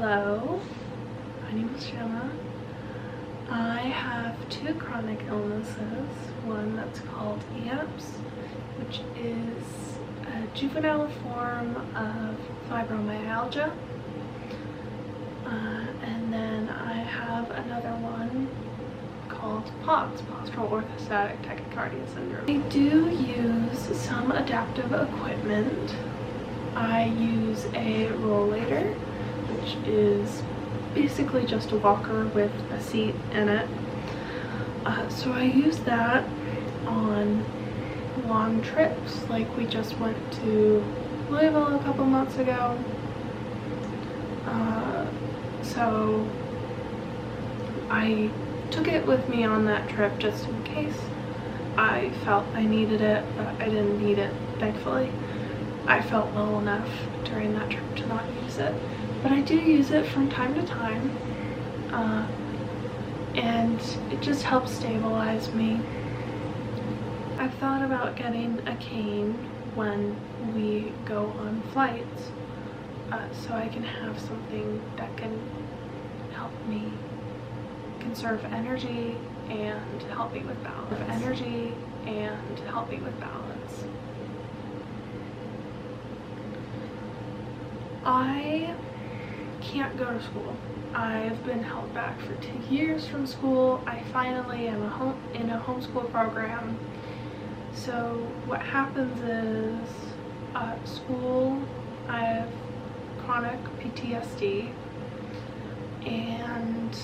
Hello, my name is Jenna. I have two chronic illnesses. One that's called EAPS, which is a juvenile form of fibromyalgia. And then I have another one called POTS, postural orthostatic tachycardia syndrome. I do use some adaptive equipment. I use a rollator, which is basically just a walker with a seat in it. So I use that on long trips, like we just went to Louisville a couple months ago. So I took it with me on that trip just in case I felt I needed it, but I didn't need it, thankfully. I felt well enough during that trip to not use it. But I do use it from time to time, and it just helps stabilize me. I've thought about getting a cane when we go on flights, so I can have something that can help me conserve energy and help me with balance. I can't go to school. I've been held back for 2 years from school. I finally am in a homeschool program. So what happens is at school I have chronic PTSD, and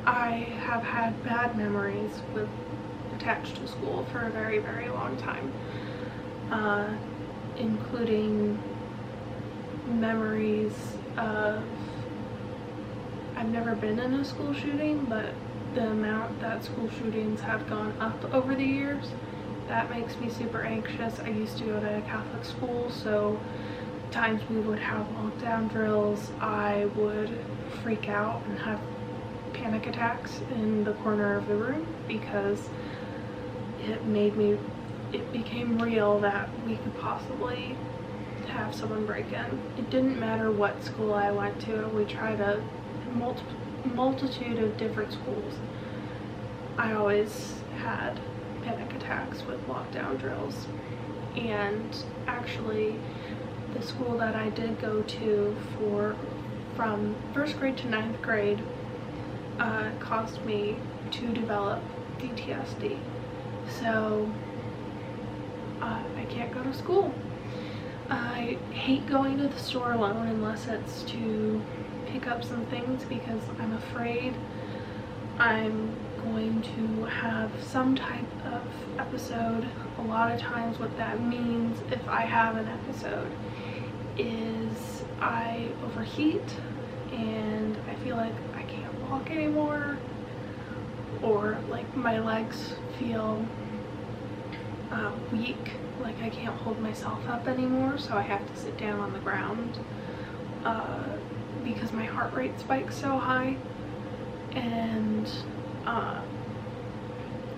I have had bad memories attached to school for a very, very long time, including memories of, I've never been in a school shooting, but the amount that school shootings have gone up over the years, that makes me super anxious. I used to go to a Catholic school, so times we would have lockdown drills, I would freak out and have panic attacks in the corner of the room because it became real that we could possibly have someone break in. It didn't matter what school I went to. We tried a multitude of different schools. I always had panic attacks with lockdown drills. And actually the school that I did go to from 1st grade to 9th grade caused me to develop PTSD. So I can't go to school. I hate going to the store alone unless it's to pick up some things because I'm afraid I'm going to have some type of episode. A lot of times what that means if I have an episode is I overheat and I feel like I can't walk anymore, or like my legs feel weak, like I can't hold myself up anymore, so I have to sit down on the ground because my heart rate spikes so high. And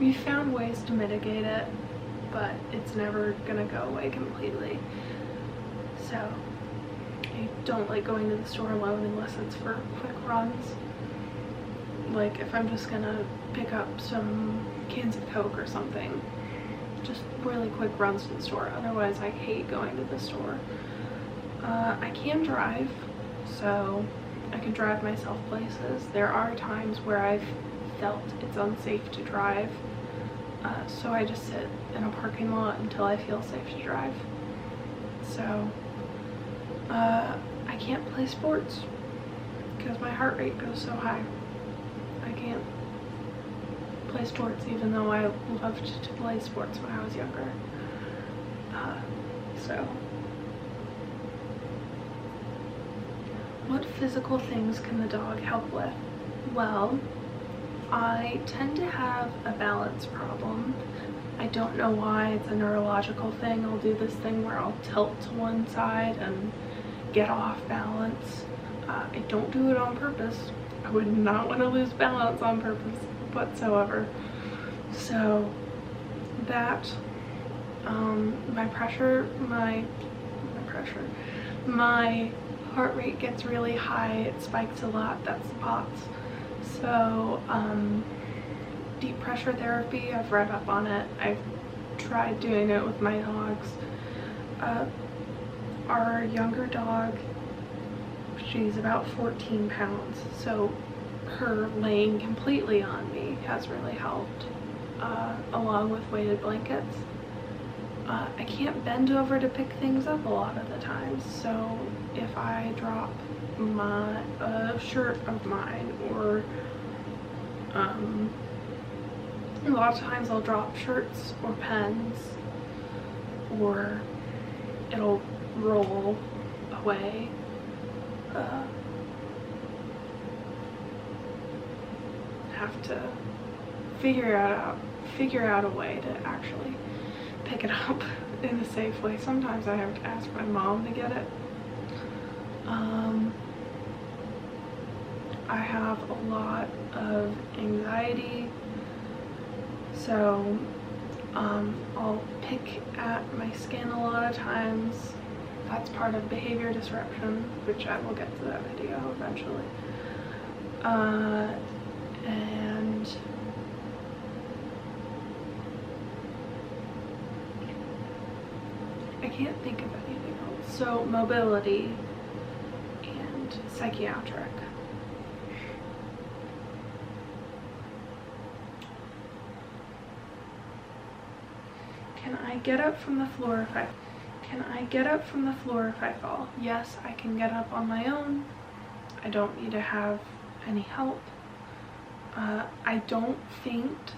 we found ways to mitigate it, but it's never gonna go away completely. So I don't like going to the store alone unless it's for quick runs. Like if I'm just gonna pick up some cans of Coke or something, just really quick runs to the store. Otherwise I hate going to the store. I can drive, so I can drive myself places. There are times where I've felt it's unsafe to drive, so I just sit in a parking lot until I feel safe to drive. So I can't play sports because my heart rate goes so high. I can't play sports even though I loved to play sports when I was younger. So what physical things can the dog help with? Well, I tend to have a balance problem. I don't know why. It's a neurological thing. I'll do this thing where I'll tilt to one side and get off balance. I don't do it on purpose. I would not want to lose balance on purpose whatsoever. So that, my heart rate gets really high, it spikes a lot, that's the POTS. So deep pressure therapy, I've read up on it. I've tried doing it with my dogs. Our younger dog, she's about 14 pounds, so her laying completely on me has really helped, along with weighted blankets. I can't bend over to pick things up a lot of the times, so if I drop a shirt of mine, or a lot of times I'll drop shirts or pens, or it'll roll away. Have to figure out a way to actually pick it up in a safe way. Sometimes I have to ask my mom to get it. I have a lot of anxiety, so I'll pick at my skin a lot of times. That's part of behavior disruption, which I will get to that video eventually. And I can't think of anything else. So mobility and psychiatric. Can I get up from the floor if I fall? Yes, I can get up on my own. I don't need to have any help. I don't faint.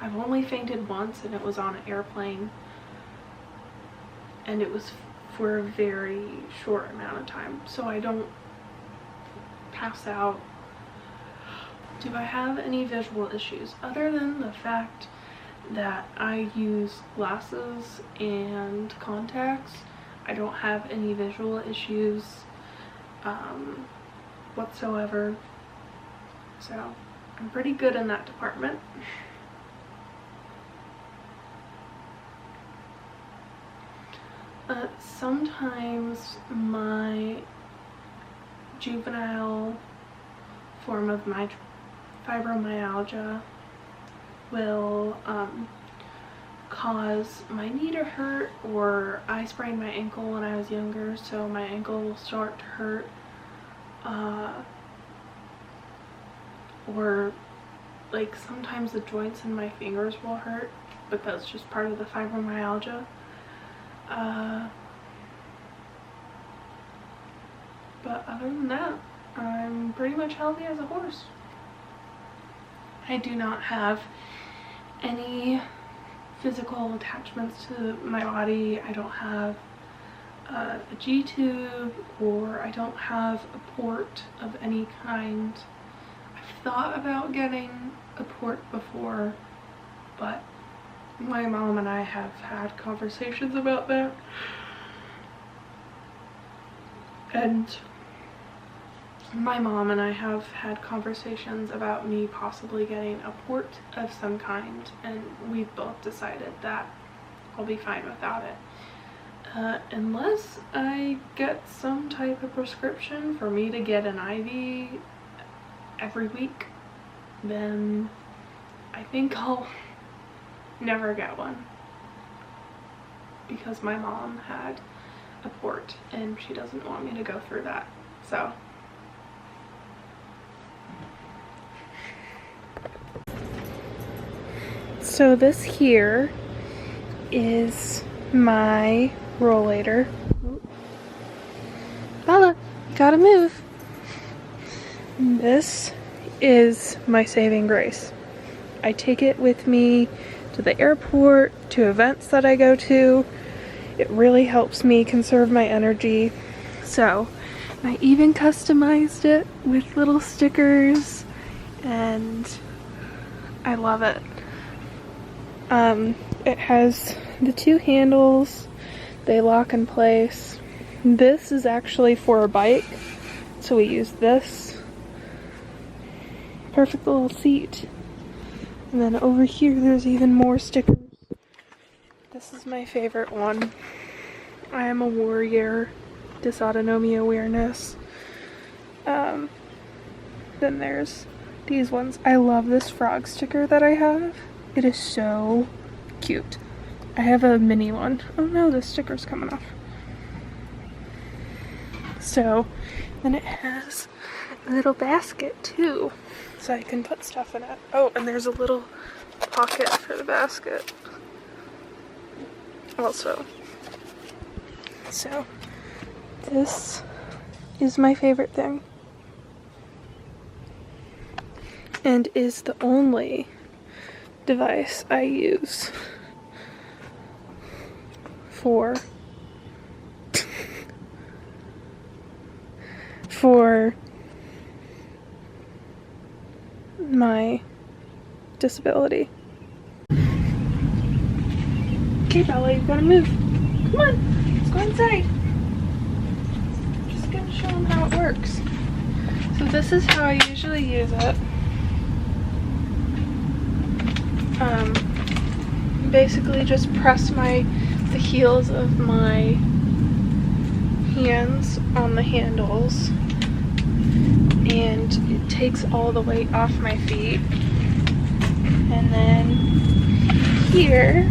I've only fainted once, and it was on an airplane, and it was for a very short amount of time, so I don't pass out. Do I have any visual issues other than the fact that I use glasses and contacts? I don't have any visual issues whatsoever, so I'm pretty good in that department. Sometimes my juvenile form of my fibromyalgia will cause my knee to hurt, or I sprained my ankle when I was younger, so my ankle will start to hurt, or like sometimes the joints in my fingers will hurt, but that's just part of the fibromyalgia. But other than that, I'm pretty much healthy as a horse. I do not have any physical attachments to my body. I don't have a G-tube, or I don't have a port of any kind. I've thought about getting a port before, but my mom and I have had conversations about that, and my mom and I have had conversations about me possibly getting a port of some kind, and we've both decided that I'll be fine without it. Unless I get some type of prescription for me to get an IV every week, then I think I'll never get one, because my mom had a port and she doesn't want me to go through that. So this here is my rollator. Bella, gotta move. This is my saving grace. I take it with me to the airport, to events that I go to. It really helps me conserve my energy. So I even customized it with little stickers, and I love it. It has the two handles, they lock in place. This is actually for a bike, so we use this. Perfect little seat. And then over here there's even more stickers. This is my favorite one. I am a warrior. dysautonomia awareness. Then there's these ones. I love this frog sticker that I have. It is so cute. I have a mini one. Oh no, the sticker's coming off. So, then it has a little basket too, so I can put stuff in it. Oh, and there's a little pocket for the basket also. So, this is my favorite thing, and is the only device I use for my disability. Okay, Bella, you gotta move. Come on, let's go inside. I'm just gonna show them how it works. So this is how I usually use it. Basically just press the heels of my hands on the handles, and it takes all the weight off my feet. And then here,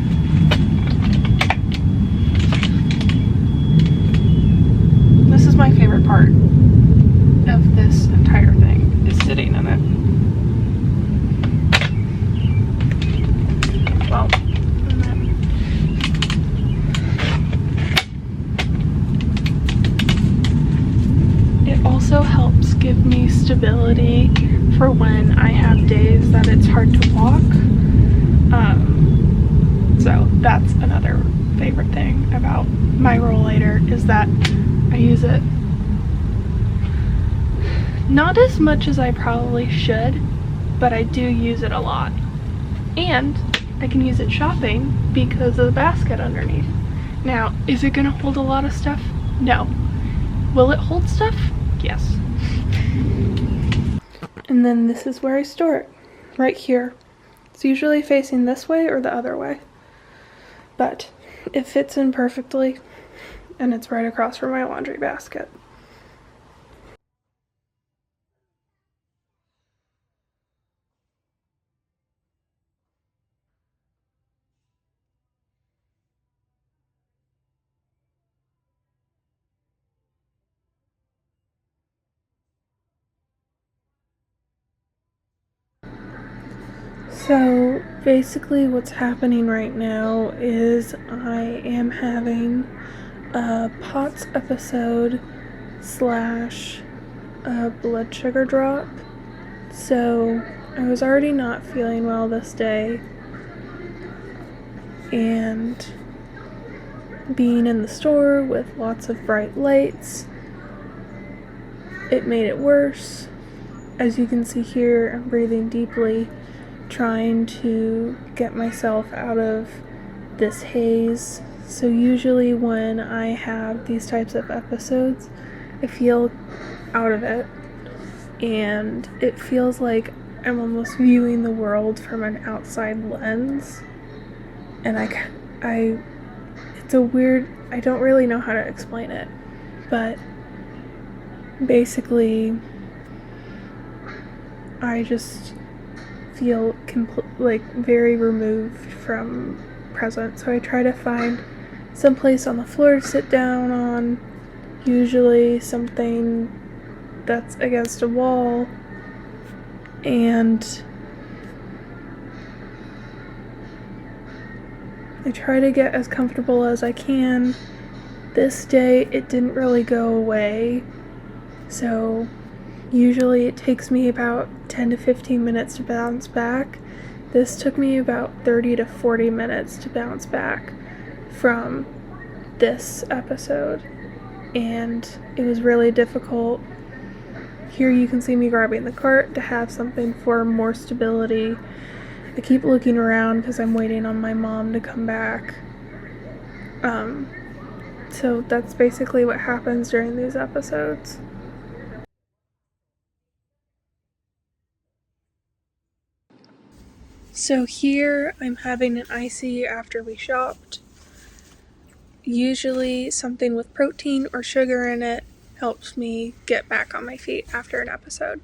this is my favorite part of this entire thing, is sitting in it. Well, and then it also helps give me stability for when I have days that it's hard to walk. So that's another favorite thing about my Rollator, is that I use it not as much as I probably should, but I do use it a lot. And I can use it shopping because of the basket underneath. Now, is it gonna hold a lot of stuff? No. Will it hold stuff? Yes. And then this is where I store it, right here. It's usually facing this way or the other way, but it fits in perfectly, and it's right across from my laundry basket. So basically what's happening right now is I am having a POTS episode slash a blood sugar drop. So I was already not feeling well this day, and being in the store with lots of bright lights, it made it worse. As you can see here, I'm breathing deeply, trying to get myself out of this haze. So usually when I have these types of episodes, I feel out of it, and it feels like I'm almost viewing the world from an outside lens, and it's a weird, I don't really know how to explain it, but basically I just feel very removed from present. So I try to find some place on the floor to sit down on, usually something that's against a wall, and I try to get as comfortable as I can. This day it didn't really go away, so usually it takes me about 10 to 15 minutes to bounce back. This took me about 30 to 40 minutes to bounce back from this episode, and it was really difficult. Here you can see me grabbing the cart to have something for more stability. I keep looking around because I'm waiting on my mom to come back. So that's basically what happens during these episodes. So here I'm having an icy after we shopped. usually something with protein or sugar in it helps me get back on my feet after an episode.